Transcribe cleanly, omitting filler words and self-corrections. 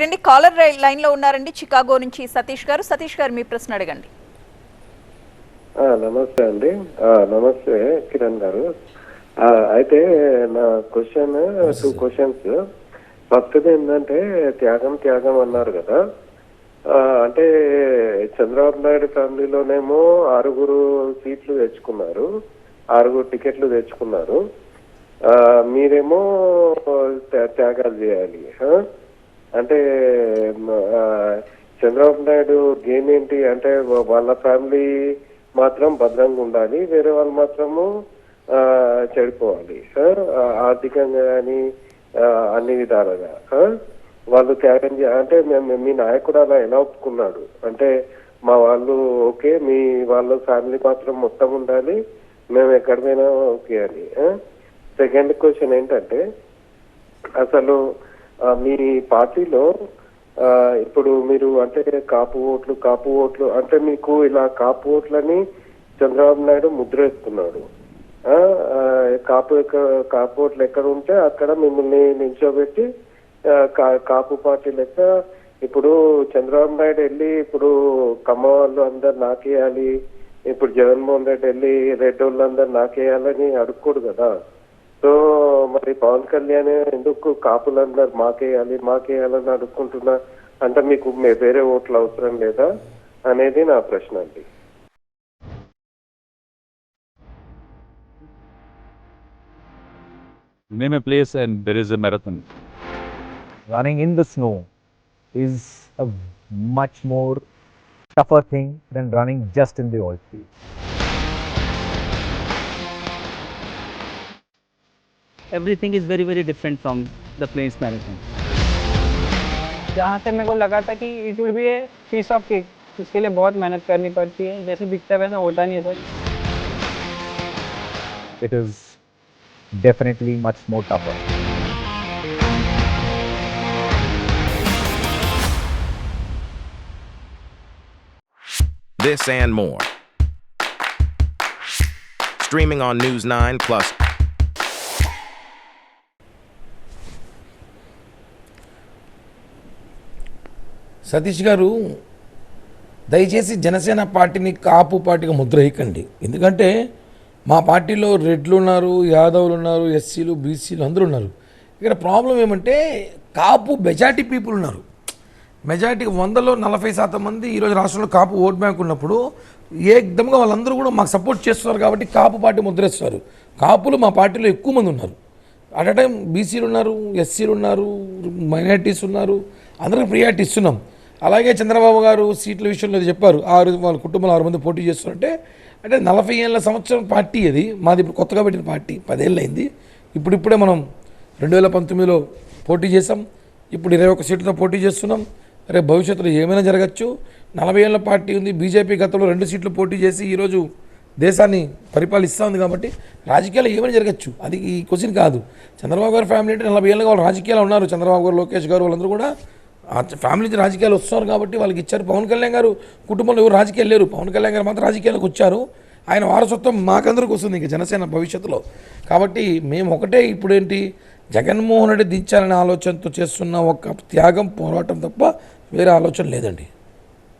రెండు caller line లో ఉన్నారండి చికాగో నుంచి సతీష్ గారు మీ ప్రశ్న అడగండి. నమస్తే అండి. నమస్తే కిరణ్ గారు. అయితే నా క్వశ్చన్ 2 క్వశ్చన్స్. ఫస్ట్ ఏంటంటే త్యాగం అన్నారు కదా, అంటే చంద్రబాబు నాయుడు ఫ్యామిలీలోనేమో 6 సీట్లు తెచ్చుకున్నారు, 6 టికెట్లు తెచ్చుకున్నారు. మీరేమో త్యాగాలు చేయాలి. అంటే చంద్రబాబు నాయుడు గేమ్ ఏంటి అంటే వాళ్ళ ఫ్యామిలీ మాత్రం భద్రంగా ఉండాలి, వేరే వాళ్ళు మాత్రము చెడిపోవాలి, ఆర్థికంగా కానీ అన్ని విధాలుగా. వాళ్ళు త్యాగం అంటే మీ నాయకుడు అలా ఎలా ఒప్పుకున్నాడు అంటే మా వాళ్ళు ఓకే, మీ వాళ్ళ ఫ్యామిలీ మాత్రం మొత్తం ఉండాలి, మేము ఎక్కడ పోయినా ఓకే అని. సెకండ్ క్వశ్చన్ ఏంటంటే అసలు మీ పార్టీలో ఇప్పుడు మీరు అంటే కాపు ఓట్లు అంటే మీకు ఇలా కాపు ఓట్లని చంద్రబాబు నాయుడు ముద్ర వేసుకున్నాడు. కాపు ఓట్లు ఎక్కడ ఉంటే అక్కడ మిమ్మల్ని నిల్చోబెట్టి కాపు పార్టీ లెక్క ఇప్పుడు చంద్రబాబు నాయుడు వెళ్ళి ఇప్పుడు కమ్మ వాళ్ళు అందరు నాకేయాలి, ఇప్పుడు జగన్మోహన్ రెడ్డి వెళ్ళి రెడ్డి వాళ్ళు అందరు నాకేయాలని అడుక్కోడు కదా. సో మరి పవన్ కళ్యాణ్ ఎందుకు కాపులందరూ మాకేయాలని అడుక్కుంటున్నా అంటే మీకు వేరే ఓట్లు అవసరం లేదా అనేది నా ప్రశ్న అండి. Name a place and there is a marathon. Running in the snow is a much more tougher thing than running just in the oil field. Everything is very very different from the plains marathon. जहाँ से मेरे को लगा था कि it will be a piece of cake, उसके लिए बहुत मेहनत करनी पड़ती है, जैसे दिखता है वैसा होता नहीं है sir. It is definitely much more tougher. This and more. Streaming on News 9 Plus. Satish గారు, దయచేసి జనసేన పార్టీని కాపు పార్టీగా ముద్ర వేయకండి. ఎందుకంటే మా పార్టీలో రెడ్లు ఉన్నారు, యాదవులు ఉన్నారు, ఎస్సీలు, బీసీలు అందరూ ఉన్నారు. ఇక్కడ ప్రాబ్లం ఏమంటే కాపు మెజార్టీ పీపుల్ ఉన్నారు. మెజార్టీకి 100లో 40% మంది ఈరోజు రాష్ట్రంలో కాపు ఓట్ బ్యాంక్ ఉన్నప్పుడు ఏకదమ్గా వాళ్ళందరూ కూడా మాకు సపోర్ట్ చేస్తున్నారు కాబట్టి కాపు పార్టీ ముద్రేస్తారు. కాపులు మా పార్టీలో ఎక్కువ మంది ఉన్నారు. అట్ టైం బీసీలు ఉన్నారు, ఎస్సీలు ఉన్నారు, మైనారిటీస్ ఉన్నారు, అందరికీ ప్రియారిటీ ఇస్తున్నాం. అలాగే చంద్రబాబు గారు సీట్ల విషయంలో చెప్పారు, వాళ్ళ కుటుంబంలో 6 మంది పోటీ చేస్తున్నారంటే అంటే 40 ఏళ్ళ సంవత్సరం పార్టీ అది. మాది ఇప్పుడు కొత్తగా పెట్టిన పార్టీ 10 ఏళ్ళు అయింది. ఇప్పుడిప్పుడే మనం 2019లో పోటీ చేసాం, ఇప్పుడు 21 సీట్లతో పోటీ చేస్తున్నాం. రేపు భవిష్యత్తులో ఏమైనా జరగచ్చు. 40 ఏళ్ళ పార్టీ ఉంది. బీజేపీ గతంలో 2 సీట్లు పోటీ చేసి ఈరోజు దేశాన్ని పరిపాలిస్తూ ఉంది కాబట్టి రాజకీయాలు ఏమైనా జరగచ్చు, అది ఈ క్వశ్చన్ కాదు. చంద్రబాబు గారి ఫ్యామిలీ అంటే 40 ఏళ్ళగా వాళ్ళు రాజకీయాలు ఉన్నారు. చంద్రబాబు గారు, లోకేష్ గారు వాళ్ళందరూ కూడా ఫ్యామిలీ నుంచి రాజకీయాలు వస్తున్నారు కాబట్టి వాళ్ళకి ఇచ్చారు. పవన్ కళ్యాణ్ గారు కుటుంబంలో ఎవరు రాజకీయాలు లేరు, పవన్ కళ్యాణ్ గారు మాత్రం రాజకీయాలకు వచ్చారు. ఆయన వారసత్వం మాకందరికి వస్తుంది ఇంకా జనసేన భవిష్యత్తులో. కాబట్టి మేము ఒకటే, ఇప్పుడేంటి జగన్మోహన్ రెడ్డి దించాలనే ఆలోచనతో చేస్తున్న ఒక త్యాగం, పోరాటం తప్ప వేరే ఆలోచన లేదండి.